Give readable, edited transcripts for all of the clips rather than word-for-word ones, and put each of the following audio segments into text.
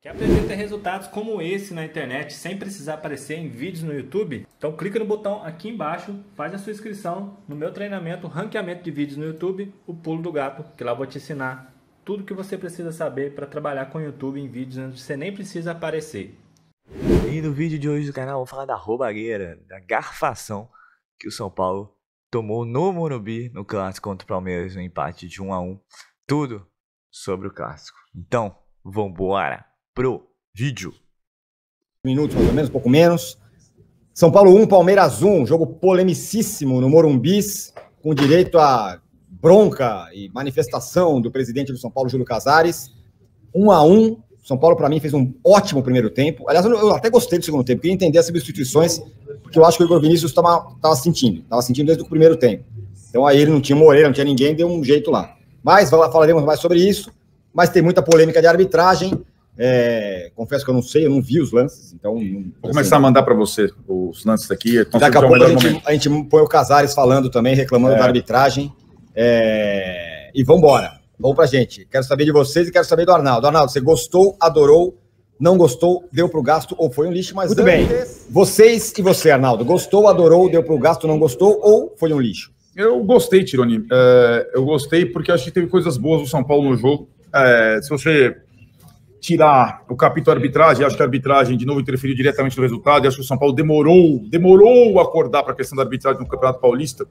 Quer aprender a ter resultados como esse na internet sem precisar aparecer em vídeos no YouTube? Então clica no botão aqui embaixo, faz a sua inscrição no meu treinamento Ranqueamento de Vídeos no YouTube, o Pulo do Gato, que lá eu vou te ensinar tudo que você precisa saber para trabalhar com o YouTube em vídeos onde você nem precisa aparecer. E no vídeo de hoje do canal vou falar da roubalheira, da garfação que o São Paulo tomou no Morumbi no clássico contra o Palmeiras, no empate de 1-1. Tudo sobre o clássico. Então, vambora pro vídeo. Minutos mais ou menos, um pouco menos. São Paulo 1, Palmeiras 1, jogo polemicíssimo no Morumbi, com direito a bronca e manifestação do presidente do São Paulo, Júlio Casares. 1-1. São Paulo, para mim, fez um ótimo primeiro tempo. Aliás, eu até gostei do segundo tempo, queria entender as substituições, porque eu acho que o Igor Vinícius estava sentindo desde o primeiro tempo. Então aí ele não tinha Moreira, não tinha ninguém, deu um jeito lá. Mas falaremos mais sobre isso, mas tem muita polêmica de arbitragem. Confesso que eu não sei, eu não vi os lances, então... Vou começar a mandar para você os lances aqui. Daqui a pouco a gente põe o Casares falando também, reclamando da arbitragem. E vamos embora. Vamos pra gente. Quero saber de vocês e quero saber do Arnaldo. Arnaldo, você gostou, adorou, não gostou, deu pro gasto ou foi um lixo? Mas muito bem. Vocês e você, Arnaldo, gostou, adorou, deu pro gasto, não gostou ou foi um lixo? Eu gostei, Tironi. Eu gostei porque acho que teve coisas boas do São Paulo no jogo. Se você tirar o capítulo arbitragem, acho que a arbitragem de novo interferiu diretamente no resultado, e acho que o São Paulo demorou a acordar para a questão da arbitragem no Campeonato Paulista.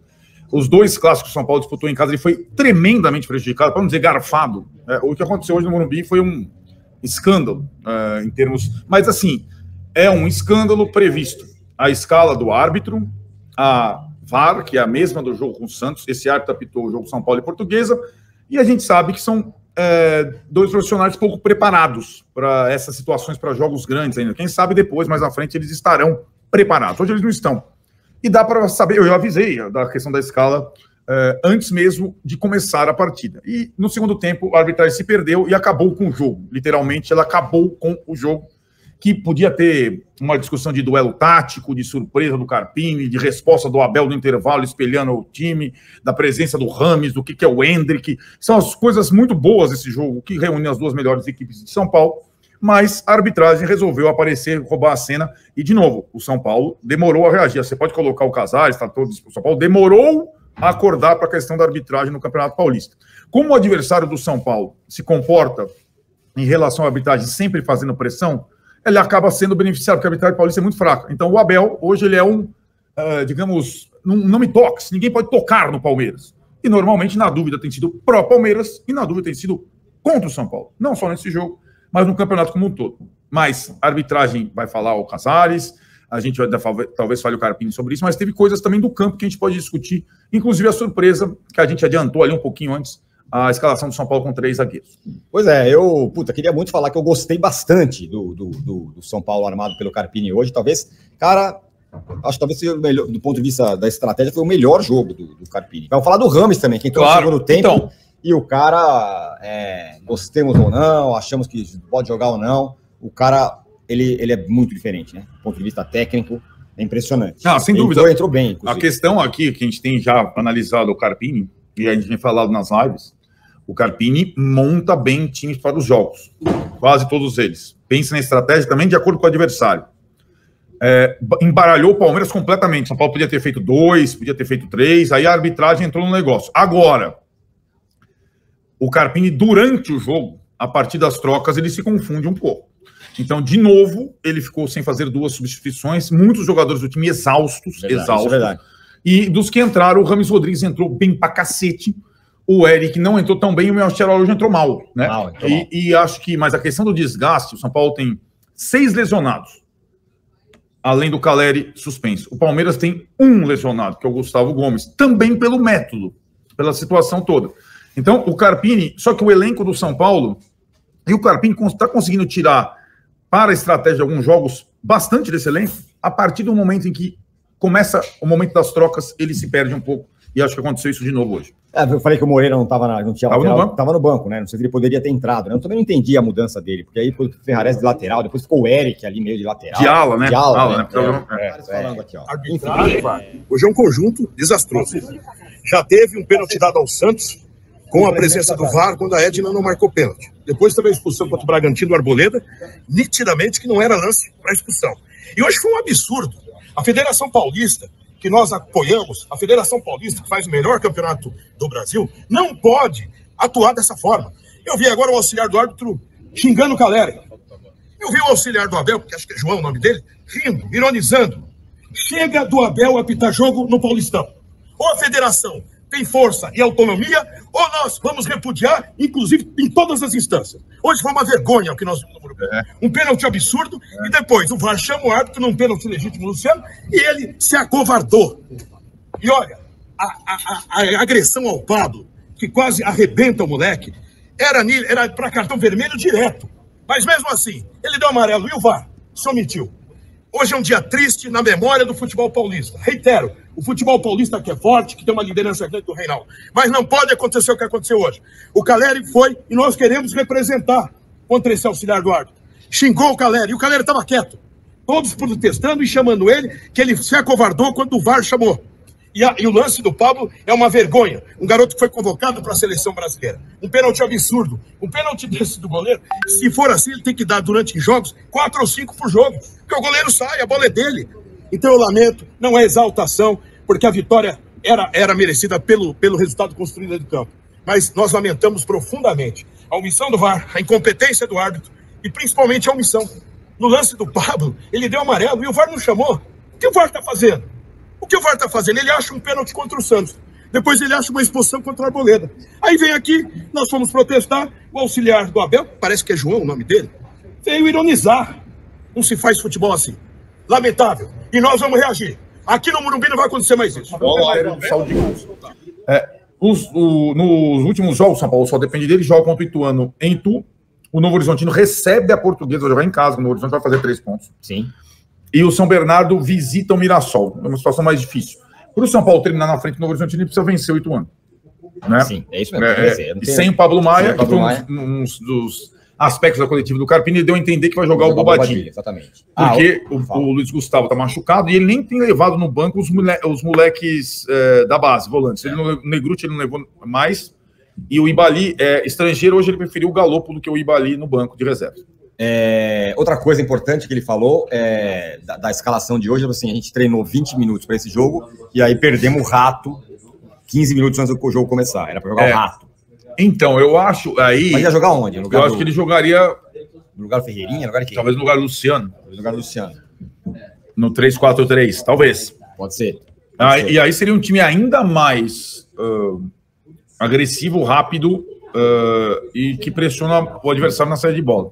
Os dois clássicos que o São Paulo disputou em casa, ele foi tremendamente prejudicado, para não dizer garfado. O que aconteceu hoje no Morumbi foi um escândalo, em termos... Mas, assim, é um escândalo previsto. A escala do árbitro, a VAR, que é a mesma do jogo com o Santos, esse árbitro apitou o jogo São Paulo e Portuguesa, e a gente sabe que são dois profissionais pouco preparados para essas situações, para jogos grandes ainda. Quem sabe depois, mais à frente, eles estarão preparados. Hoje eles não estão. E dá para saber, eu avisei da questão da escala antes mesmo de começar a partida. E no segundo tempo, a arbitragem se perdeu e acabou com o jogo. Literalmente, ela acabou com o jogo, que podia ter uma discussão de duelo tático, de surpresa do Carpini, de resposta do Abel no intervalo, espelhando o time, da presença do Rames, do que é o Hendrick. São as coisas muito boas desse jogo, que reúne as duas melhores equipes de São Paulo. Mas a arbitragem resolveu aparecer, roubar a cena, e de novo, o São Paulo demorou a reagir. Você pode colocar o Casares, está todo o São Paulo demorou a acordar para a questão da arbitragem no Campeonato Paulista. Como o adversário do São Paulo se comporta em relação à arbitragem sempre fazendo pressão, ele acaba sendo beneficiado, porque a arbitragem paulista é muito fraca. Então o Abel, hoje ele é digamos, não me toques, ninguém pode tocar no Palmeiras. E normalmente na dúvida tem sido pró-Palmeiras e na dúvida tem sido contra o São Paulo. Não só nesse jogo, mas no campeonato como um todo. Mas a arbitragem vai falar o Casares, a gente vai talvez fale o Carpini sobre isso, mas teve coisas também do campo que a gente pode discutir, inclusive a surpresa que a gente adiantou ali um pouquinho antes, a escalação do São Paulo com 3 zagueiros. Pois é, eu queria muito falar que eu gostei bastante do São Paulo armado pelo Carpini hoje. Talvez, cara, acho que talvez seja o melhor, do ponto de vista da estratégia, foi o melhor jogo do Carpini. Vamos falar do Rames também, que entrou no segundo tempo. Então, e o cara, gostemos ou não, achamos que pode jogar ou não, o cara, ele é muito diferente, né? Do ponto de vista técnico, é impressionante. Ah, sem dúvida. Entrou bem, inclusive. A questão aqui, que a gente tem já analisado o Carpini, e a gente tem falado nas lives, o Carpini monta bem times para os jogos, quase todos eles. Pensa na estratégia também de acordo com o adversário. Embaralhou o Palmeiras completamente. São Paulo podia ter feito 2, podia ter feito 3, aí a arbitragem entrou no negócio. Agora, o Carpini, durante o jogo, a partir das trocas, ele se confunde um pouco. Então, de novo, ele ficou sem fazer 2 substituições, muitos jogadores do time exaustos, Verdade. E dos que entraram, o Rames Rodrigues entrou bem pra cacete, o Eric não entrou tão bem e o Michel Araújo entrou mal, né? E acho que, mas a questão do desgaste, o São Paulo tem 6 lesionados, além do Caleri suspenso. O Palmeiras tem 1 lesionado, que é o Gustavo Gomes, também pelo método, pela situação toda. Então, o Carpini, só que o elenco do São Paulo, e o Carpini está conseguindo tirar para a estratégia de alguns jogos bastante desse elenco, a partir do momento em que começa o momento das trocas, ele se perde um pouco, e acho que aconteceu isso de novo hoje. Eu falei que o Moreira não tinha lateral, estava no banco, né? Não sei se ele poderia ter entrado, né? Eu também não entendi a mudança dele, porque aí foi o Ferrares de lateral, depois ficou o Eric ali meio de lateral. De ala, né? Falando aqui, ó. Hoje é um conjunto desastroso. Já teve um pênalti dado ao Santos, com a presença do VAR quando a Edna não marcou pênalti. Depois teve a expulsão contra o Bragantino do Arboleda, nitidamente que não era lance para expulsão. E hoje foi um absurdo. A Federação Paulista, que nós apoiamos, a Federação Paulista, que faz o melhor campeonato do Brasil, não pode atuar dessa forma. Eu vi agora o auxiliar do árbitro xingando o Caleri. Eu vi o auxiliar do Abel, que acho que é João o nome dele, rindo, ironizando. Chega do Abel apitar jogo no Paulistão. Ou a federação tem força e autonomia, ou nós vamos repudiar, inclusive em todas as instâncias. Hoje foi uma vergonha o que nós vimos no Morumbi. Um pênalti absurdo, e depois o VAR chama o árbitro num pênalti legítimo, Luciano, e ele se acovardou. E olha, a agressão ao Pablo, que quase arrebenta o moleque, era para cartão vermelho direto. Mas mesmo assim, ele deu amarelo e o VAR se omitiu. Hoje é um dia triste na memória do futebol paulista. Reitero, o futebol paulista que é forte, que tem uma liderança grande do Reinaldo. Mas não pode acontecer o que aconteceu hoje. O Caleri foi e nós queremos representar contra esse auxiliar do árbitro. Xingou o Caleri e o Caleri estava quieto. Todos protestando e chamando ele, que ele se acovardou quando o VAR chamou. E o lance do Pablo é uma vergonha. Um garoto que foi convocado para a seleção brasileira. Um pênalti absurdo. Um pênalti desse do goleiro, se for assim, ele tem que dar durante jogos 4 ou 5 por jogo. Porque o goleiro sai, a bola é dele. Então eu lamento, não é exaltação, porque a vitória era merecida pelo resultado construído do campo. Mas nós lamentamos profundamente a omissão do VAR, a incompetência do árbitro e principalmente a omissão. No lance do Pablo, ele deu amarelo e o VAR não chamou. O que o VAR está fazendo? O que o VAR está fazendo? Ele acha um pênalti contra o Santos. Depois ele acha uma expulsão contra o Arboleda. Aí vem aqui, nós fomos protestar, o auxiliar do Abel, parece que é João o nome dele, veio ironizar. Não se faz futebol assim. Lamentável. E nós vamos reagir. Aqui no Morumbi não vai acontecer mais isso. Nos últimos jogos, o São Paulo só depende dele, joga contra o Ituano em Itu. O Novo Horizontino recebe a Portuguesa, vai jogar em casa, o Novo Horizonte vai fazer 3 pontos. Sim. E o São Bernardo visita o Mirassol. É uma situação mais difícil. Para o São Paulo terminar na frente do Novo Horizontino, ele precisa vencer o Ituano. Né? Sim, é isso mesmo. E sem o Pablo Maia, que foi um dos aspectos da coletiva do Carpini, ele deu a entender que vai jogar o Bobadilha. Exatamente. Porque o Luiz Gustavo está machucado e ele nem tem levado no banco os moleques da base, volantes. O Negruti ele não levou mais. E o Ibali, estrangeiro, hoje ele preferiu o Galopo do que o Ibali no banco de reserva. Outra coisa importante que ele falou da escalação de hoje, assim, a gente treinou 20 minutos para esse jogo e aí perdemos o Rato 15 minutos antes do jogo começar. Era para jogar o Rato. Então, eu acho aí... Mas ia jogar onde? Eu acho que ele jogaria... No lugar do Ferreirinha? No lugar de quem? Talvez no lugar do Luciano. No lugar do Luciano. No 3-4-3, talvez. Pode ser. E aí seria um time ainda mais agressivo, rápido e que pressiona o adversário na saída de bola.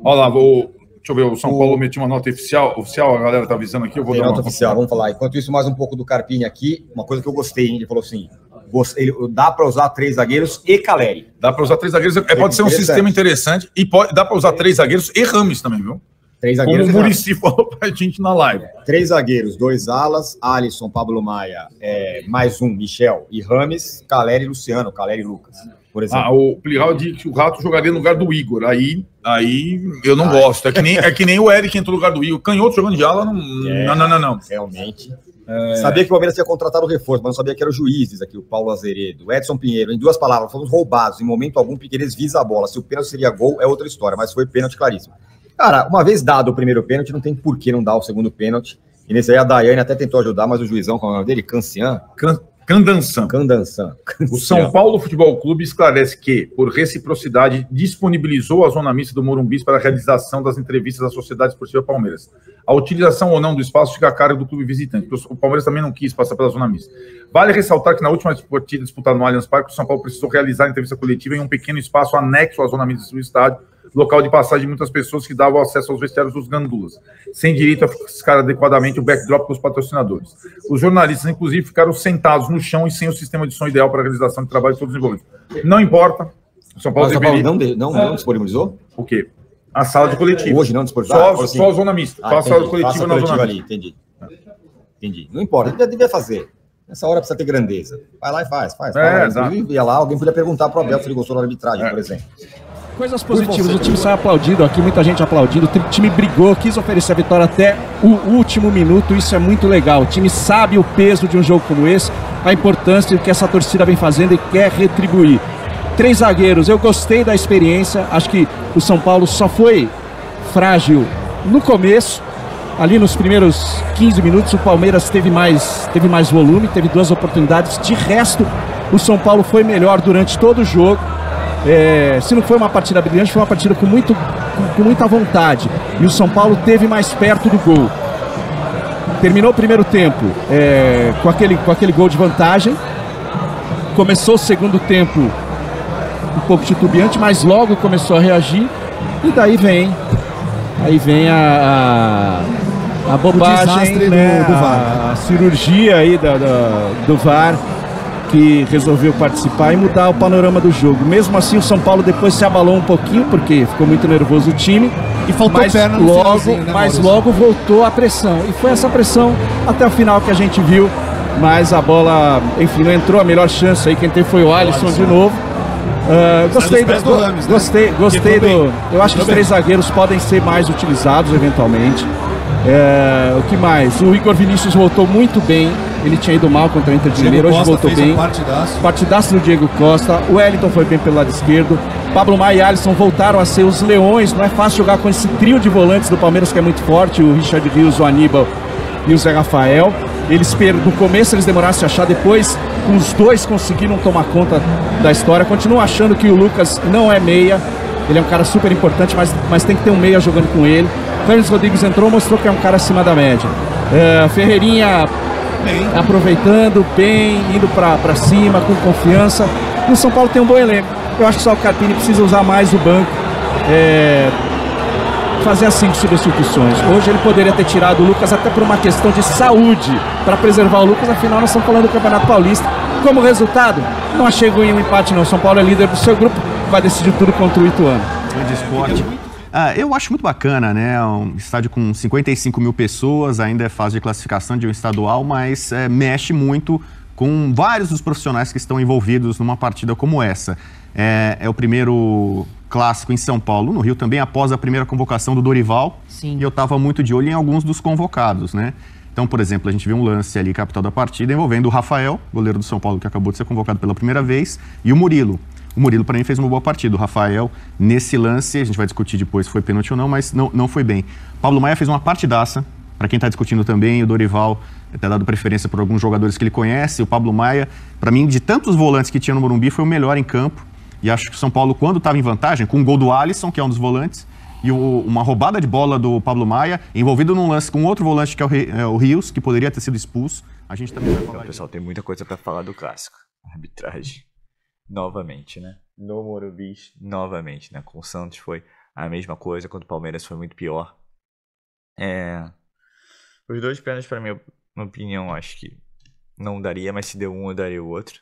Olha lá, deixa eu ver, o São Paulo meteu uma nota oficial, a galera tá avisando aqui, eu vou dar uma nota oficial, vamos falar. Enquanto isso, mais um pouco do Carpini aqui, uma coisa que eu gostei, hein? Ele falou assim, dá para usar 3 zagueiros e Caleri. Dá para usar 3 zagueiros, pode ser um sistema interessante, e dá para usar 3 zagueiros e Rames também, viu? 3 zagueiros. Como o Muricy falou pra gente na live. 3 zagueiros, 2 alas, Alisson, Pablo Maia, mais um, Michel e Rames, Caleri e Luciano, Caleri e Lucas. Por exemplo. O Plihal disse que o Rato jogaria no lugar do Igor. Aí eu não gosto. É que nem o Eric entrou no lugar do Igor. Canhoto jogando de ala, não. Realmente. Sabia que o Palmeiras ia contratar o reforço, mas não sabia que eram os juízes aqui, o Paulo Azeredo, o Edson Pinheiro. Em 2 palavras, fomos roubados. Em momento algum, Piqueires visa a bola. Se o pênalti seria gol, é outra história, mas foi pênalti claríssimo. Cara, uma vez dado o primeiro pênalti, não tem por que não dar o segundo pênalti. E nesse aí a Daiane até tentou ajudar, mas o juizão, qual é o nome dele? Candansan. O São Paulo Futebol Clube esclarece que, por reciprocidade, disponibilizou a zona mista do Morumbi para a realização das entrevistas da Sociedade Esportiva Palmeiras. A utilização ou não do espaço fica a cargo do clube visitante. O Palmeiras também não quis passar pela zona mista. Vale ressaltar que na última partida disputada no Allianz Parque, o São Paulo precisou realizar a entrevista coletiva em um pequeno espaço anexo à zona mista do estádio, local de passagem de muitas pessoas que davam acesso aos vestiários dos gandulas, sem direito a fiscar adequadamente o backdrop com os patrocinadores. Os jornalistas, inclusive, ficaram sentados no chão e sem o sistema de som ideal para a realização de trabalho de todos os envolvidos. Não importa. O São Paulo deveria... não disponibilizou? O quê? A sala de coletivo. Hoje não disponibilizou? Só a zona mista. Só a sala de coletivo na zona mista. Entendi. Não importa, ele devia fazer. Nessa hora precisa ter grandeza. Vai lá e faz. Ia lá, alguém podia perguntar para o Abel se ele gostou da arbitragem, por exemplo. Coisas positivas, o time saiu aplaudido aqui, muita gente aplaudindo, o time brigou, quis oferecer a vitória até o último minuto, isso é muito legal, o time sabe o peso de um jogo como esse, a importância do que essa torcida vem fazendo e quer retribuir. 3 zagueiros, eu gostei da experiência, acho que o São Paulo só foi frágil no começo, ali nos primeiros 15 minutos o Palmeiras teve mais volume, teve 2 oportunidades, de resto o São Paulo foi melhor durante todo o jogo. Se não foi uma partida brilhante, foi uma partida com muita vontade, e o São Paulo teve mais perto do gol. Terminou o primeiro tempo com aquele gol de vantagem, começou o segundo tempo um pouco titubeante, mas logo começou a reagir, e daí vem a bobagem, né, do VAR. A cirurgia aí do VAR, que resolveu participar e mudar o panorama do jogo. Mesmo assim, o São Paulo depois se abalou um pouquinho, porque ficou muito nervoso o time, e faltou perna no finalzinho, né, mas logo voltou a pressão, e foi essa pressão até o final que a gente viu. Mas a bola, enfim, não entrou. A melhor chance aí quem teve foi o Alisson de novo. Gostei do Rames, né? Gostei do. Eu acho que os 3 zagueiros podem ser mais utilizados eventualmente. O que mais? O Igor Vinícius voltou muito bem. Ele tinha ido mal contra o Inter de Limeira, hoje voltou bem. Partidaço do Diego Costa. O Wellington foi bem pelo lado esquerdo. Pablo Maia e Alisson voltaram a ser os leões. Não é fácil jogar com esse trio de volantes do Palmeiras, que é muito forte: o Richard Rios, o Aníbal e o Zé Rafael. No começo eles demoraram a se achar, depois os 2 conseguiram tomar conta da história. Continuo achando que o Lucas não é meia, ele é um cara super importante, mas tem que ter um meia jogando com ele. Carlos Rodrigues entrou, mostrou que é um cara acima da média. Ferreirinha aproveitando bem, indo pra cima, com confiança. E o São Paulo tem um bom elenco. Eu acho que só o Carpini precisa usar mais o banco, fazer as 5 substituições. Hoje ele poderia ter tirado o Lucas até por uma questão de saúde, para preservar o Lucas. Afinal, nós estamos falando do Campeonato Paulista. Como resultado, não achei ruim um empate não. São Paulo é líder do seu grupo, vai decidir tudo contra o Ituano. Grande esporte. Eu acho muito bacana, né? Um estádio com 55 mil pessoas, ainda é fase de classificação de um estadual, mas mexe muito com vários dos profissionais que estão envolvidos numa partida como essa. É o primeiro clássico em São Paulo, no Rio também, após a primeira convocação do Dorival. Sim. E eu estava muito de olho em alguns dos convocados, né? Então, por exemplo, a gente viu um lance ali, capital da partida, envolvendo o Rafael, goleiro do São Paulo, que acabou de ser convocado pela primeira vez, e o Murilo. O Murilo, para mim, fez uma boa partida. O Rafael, nesse lance, a gente vai discutir depois se foi pênalti ou não, mas não foi bem. Pablo Maia fez uma partidaça, para quem está discutindo também, o Dorival tem dado preferência por alguns jogadores que ele conhece. O Pablo Maia, para mim, de tantos volantes que tinha no Morumbi, foi o melhor em campo. E acho que o São Paulo, quando estava em vantagem, com o gol do Alisson, que é um dos volantes, e uma roubada de bola do Pablo Maia, envolvido num lance com outro volante, que é o Rios, que poderia ter sido expulso. A gente também vai falar. Então, pessoal, tem muita coisa para falar do clássico. Arbitragem, novamente, né? No Morumbi, novamente, né? Com o Santos foi a mesma coisa, quando o Palmeiras foi muito pior. Os 2 pênaltis, para minha opinião, acho que não daria, mas se deu um, eu daria o outro.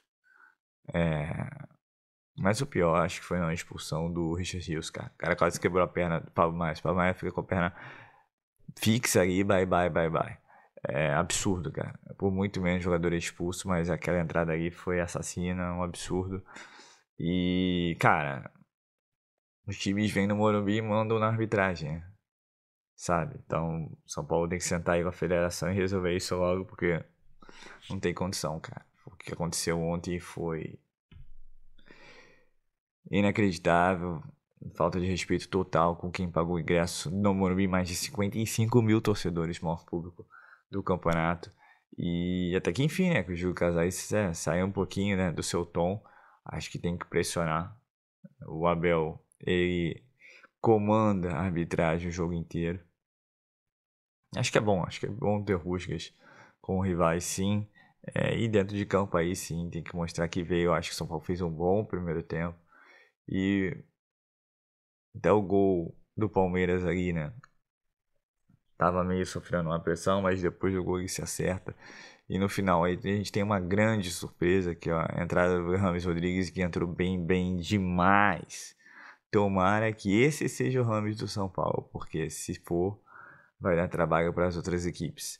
Mas o pior, acho que foi a expulsão do Richard Rios, cara. O cara quase quebrou a perna do Pablo Maia. O Pablo Maia fica com a perna fixa ali, bye. É absurdo, cara. Por muito menos jogador expulso, mas aquela entrada aí foi assassina, um absurdo. E, cara, os times vêm no Morumbi e mandam na arbitragem, né? Sabe? Então, São Paulo tem que sentar aí com a federação e resolver isso logo, porque não tem condição, cara. O que aconteceu ontem foi inacreditável, falta de respeito total com quem pagou o ingresso no Morumbi. Mais de 55 mil torcedores, maior público do campeonato. E até que enfim, né, que o Júlio Casares saiu um pouquinho, né, do seu tom. Acho que tem que pressionar. O Abel, ele comanda a arbitragem o jogo inteiro. Acho que é bom ter rusgas com rivais, sim. E dentro de campo aí, sim, tem que mostrar que veio. Eu acho que o São Paulo fez um bom primeiro tempo. E até o gol do Palmeiras ali, né? Tava meio sofrendo uma pressão, mas depois do gol ele se acerta. E no final aí a gente tem uma grande surpresa, que é a entrada do Rames Rodrigues, que entrou bem demais. Tomara que esse seja o Rames do São Paulo, porque se for, vai dar trabalho para as outras equipes.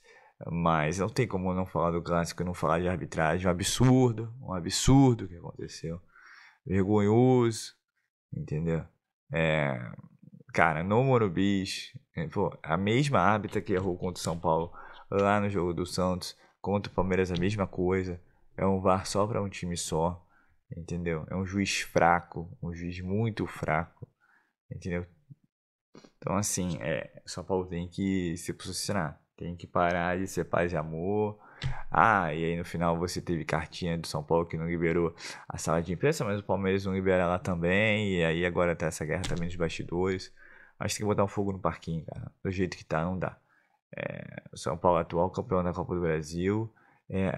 Mas não tem como não falar do clássico e não falar de arbitragem. Um absurdo o que aconteceu. Vergonhoso, entendeu? Cara, no Morumbi, a mesma árbitra que errou contra o São Paulo lá no jogo do Santos, contra o Palmeiras a mesma coisa. É um VAR só para um time só, entendeu? É um juiz fraco, um juiz muito fraco, entendeu? Então, assim, o São Paulo tem que se posicionar, tem que parar de ser paz e amor. E aí no final você teve cartinha do São Paulo que não liberou a sala de imprensa, mas o Palmeiras não libera lá também, e aí agora tá essa guerra também dos bastidores. Mas tem que botar um fogo no parquinho, cara. Do jeito que tá, não dá. O São Paulo é atual campeão da Copa do Brasil.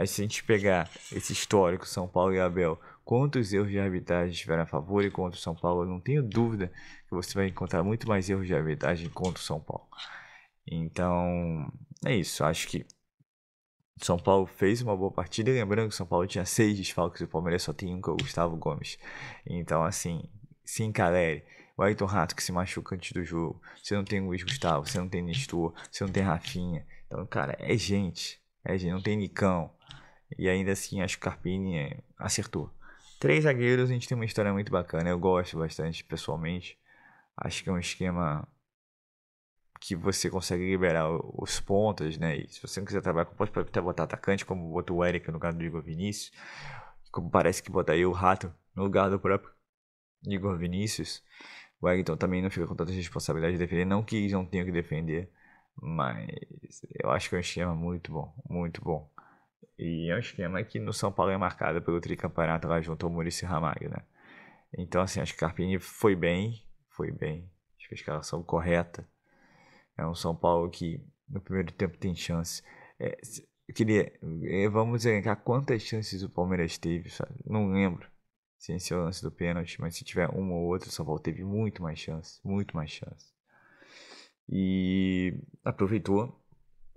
Se a gente pegar esse histórico, São Paulo e Abel, quantos erros de arbitragem tiveram a favor e contra o São Paulo, eu não tenho dúvida que você vai encontrar muito mais erros de arbitragem contra o São Paulo. Então, é isso. Acho que o São Paulo fez uma boa partida. Lembrando que o São Paulo tinha 6 desfalques e o Palmeiras só tem um, que é o Gustavo Gomes. Então, assim, se encalere. O Ayrton Rato que se machuca antes do jogo. Você não tem o Luiz Gustavo, você não tem Nestor, você não tem Rafinha. Então, cara, é gente, não tem Nicão. E ainda assim, acho que o Carpini acertou. 3 zagueiros, a gente tem uma história muito bacana. Eu gosto bastante, pessoalmente. Acho que é um esquema que você consegue liberar os pontas, né? E se você não quiser trabalhar com pontas, pode até botar atacante, como botou o Eric no lugar do Igor Vinícius. Como parece que botaria o Rato no lugar do próprio Igor Vinícius. O Wellington também não fica com tanta responsabilidade de defender. Não que eles não tenham que defender, mas eu acho que é um esquema muito bom, muito bom. E é um esquema que no São Paulo é marcado pelo tricampeonato lá junto ao Muricy Ramalho, né? Então, assim, acho que o Carpini foi bem. Acho que a escalação correta. É um São Paulo que no primeiro tempo tem chance. Eu queria... vamos elencar quantas chances o Palmeiras teve, sabe? Não lembro. Sem ser o lance do pênalti, mas se tiver uma ou outra, o São Paulo teve muito mais chance. E aproveitou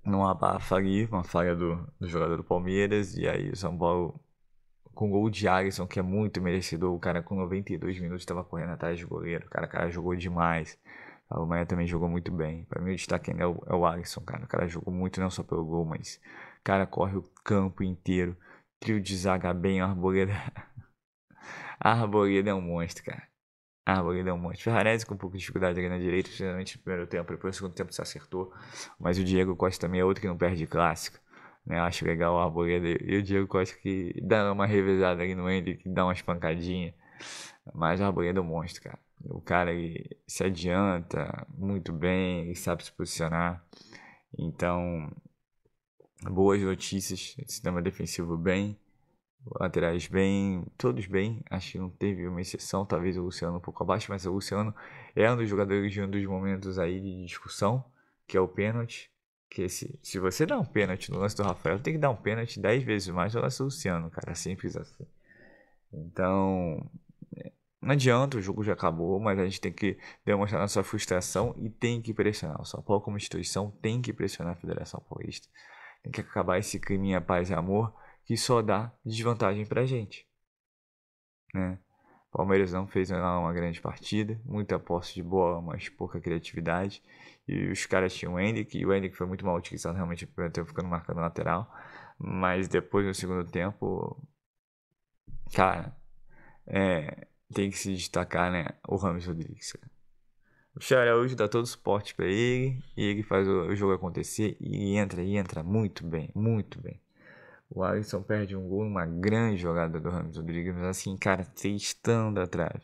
numa abafa ali, uma falha do jogador do Palmeiras, e aí o São Paulo com gol de Alisson, que é muito merecedor. O cara com 92 minutos estava correndo atrás do goleiro. O cara jogou demais. O Maia também jogou muito bem. Para mim o destaque ainda é o Alisson, cara. O cara jogou muito, não só pelo gol, mas o cara corre o campo inteiro. Trio de zaga bem, o Arboleda. A Arboleda é um monstro, cara. A Arboleda é um monstro. Ferrarese com um pouco de dificuldade ali na direita, principalmente no primeiro tempo. Depois no segundo tempo se acertou. Mas o Diego Costa também é outro que não perde clássico. Né? Acho legal o Arboleda. E o Diego Costa que dá uma revezada ali no Ender, que dá umas pancadinhas. Mas o Arboleda é um monstro, cara. O cara ele se adianta muito bem, ele sabe se posicionar. Então, boas notícias. Sistema defensivo bem. Laterais bem, todos bem, acho que não teve uma exceção, talvez o Luciano um pouco abaixo, mas o Luciano é um dos jogadores de um dos momentos aí de discussão, que é o pênalti, que se você dá um pênalti no lance do Rafael, tem que dar um pênalti 10 vezes mais no lance do Luciano, cara, simples assim. Então, não adianta, o jogo já acabou, mas a gente tem que demonstrar nossa frustração e tem que pressionar. O São Paulo como instituição tem que pressionar a Federação Paulista, tem que acabar esse crime paz e amor, que só dá desvantagem pra gente, né? O Palmeiras não fez uma grande partida, muita posse de bola, mas pouca criatividade. E os caras tinham o Hendrick, e o Hendrick foi muito mal utilizado realmente no primeiro tempo, ficando marcando lateral. Mas depois, no segundo tempo, cara, tem que se destacar, né? O Rames Rodrigues. O Charaújo dá todo o suporte pra ele, e ele faz o jogo acontecer, e entra muito bem, muito bem. O Alisson perde um gol numa grande jogada do Rames Rodrigues, mas assim, cara, estando atrás.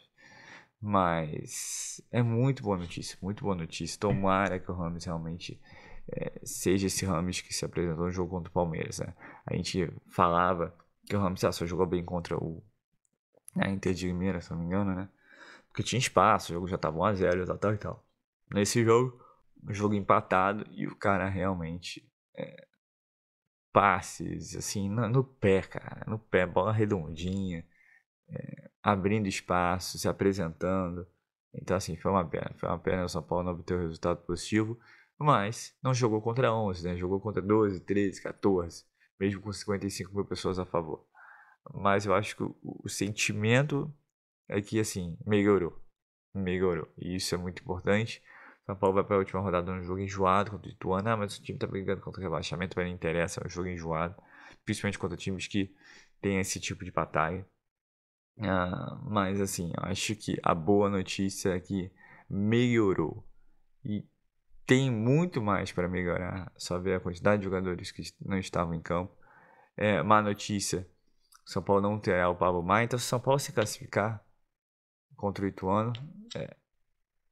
Mas é muito boa notícia, muito boa notícia. Tomara que o Rames realmente seja esse Rames que se apresentou no jogo contra o Palmeiras, né? A gente falava que o Rames só jogou bem contra a Inter de Limeira, se não me engano, né? Porque tinha espaço, o jogo já estava 1-0 e tal. Nesse jogo, o jogo empatado e o cara realmente... passes, assim, no pé, cara, no pé, bola redondinha, abrindo espaço, se apresentando. Então, assim, foi uma pena o São Paulo não obter o resultado positivo, mas não jogou contra 11, né? Jogou contra 12, 13, 14, mesmo com 55 mil pessoas a favor. Mas eu acho que o sentimento é que, assim, melhorou, e isso é muito importante. São Paulo vai para a última rodada num jogo enjoado contra o Ituano. Mas o time está brigando contra o rebaixamento, mas não interessa, é um jogo enjoado. Principalmente contra times que tem esse tipo de batalha. Mas assim, eu acho que a boa notícia é que melhorou. E tem muito mais para melhorar. Só ver a quantidade de jogadores que não estavam em campo. Má notícia São Paulo não terá o Pablo Maia, então se o São Paulo se classificar contra o Ituano,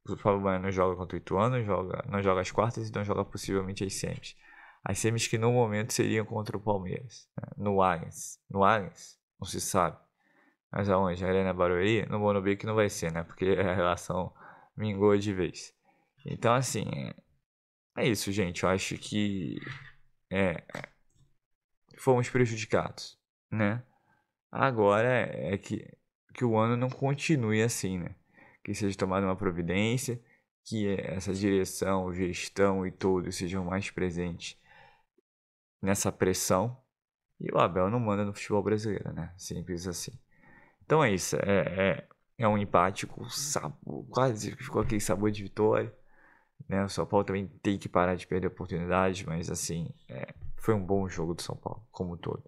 o Pablo Maia não joga contra o Ituano, não joga as quartas e não joga possivelmente as semis. As semis que no momento seriam contra o Palmeiras, né? No Allianz, não se sabe. Mas aonde? Arena Barueri? No Morumbi que não vai ser, né? Porque a relação mingou de vez. Então, assim, é isso, gente. Eu acho que fomos prejudicados, né? Agora é que o ano não continue assim, né? Que seja tomada uma providência, que essa direção, gestão e todos sejam mais presentes nessa pressão. E o Abel não manda no futebol brasileiro, né? Simples assim. Então é isso. É um empate com sabor, quase ficou aquele sabor de vitória, né? O São Paulo também tem que parar de perder oportunidades, mas assim, foi um bom jogo do São Paulo, como um todo.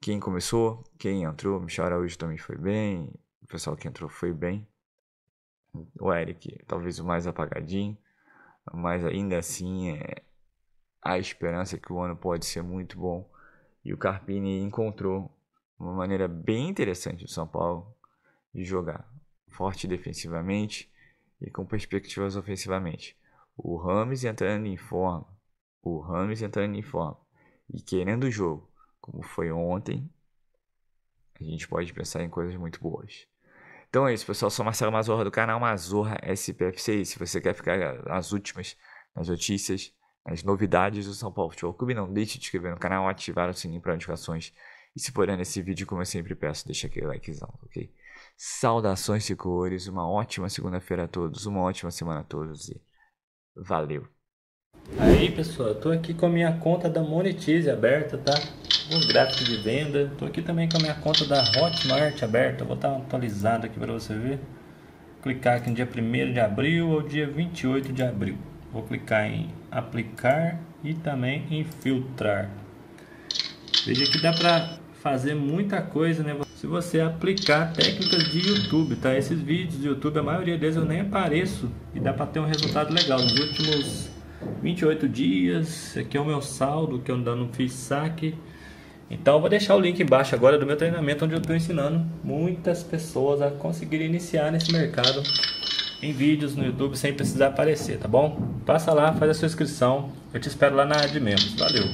Quem começou, quem entrou, Michel Araújo também foi bem, o pessoal que entrou foi bem. O Eric, talvez o mais apagadinho, mas ainda assim a esperança é que o ano pode ser muito bom. E o Carpini encontrou uma maneira bem interessante do São Paulo de jogar, forte defensivamente e com perspectivas ofensivamente. O Rames entrando em forma, e querendo o jogo, como foi ontem, a gente pode pensar em coisas muito boas. Então é isso, pessoal. Sou Marcelo Mazorra do canal Mazorra SPFC. Se você quer ficar nas últimas, nas notícias, nas novidades do São Paulo Futebol Clube, não deixe de se inscrever no canal, ativar o sininho para notificações. E se puder nesse vídeo, como eu sempre peço, deixa aquele likezão, ok? Saudações de cores, uma ótima segunda-feira a todos, uma ótima semana a todos e valeu! Aí pessoal, eu tô aqui com a minha conta da Monetize aberta, tá? Os gráficos de venda. Tô aqui também com a minha conta da Hotmart aberta. Vou dar uma atualizada aqui para você ver. Vou clicar aqui no dia 1º de abril ou dia 28 de abril. Vou clicar em aplicar e também em filtrar. Veja que dá para fazer muita coisa, né? Se você aplicar técnicas de YouTube, tá? Esses vídeos de YouTube, a maioria deles eu nem apareço e dá para ter um resultado legal. Nos últimos 28 dias, aqui é o meu saldo que eu ainda não fiz saque. Então eu vou deixar o link embaixo agora do meu treinamento, onde eu estou ensinando muitas pessoas a conseguirem iniciar nesse mercado em vídeos no YouTube sem precisar aparecer, tá bom? Passa lá, faz a sua inscrição, eu te espero lá na área de membros. Valeu!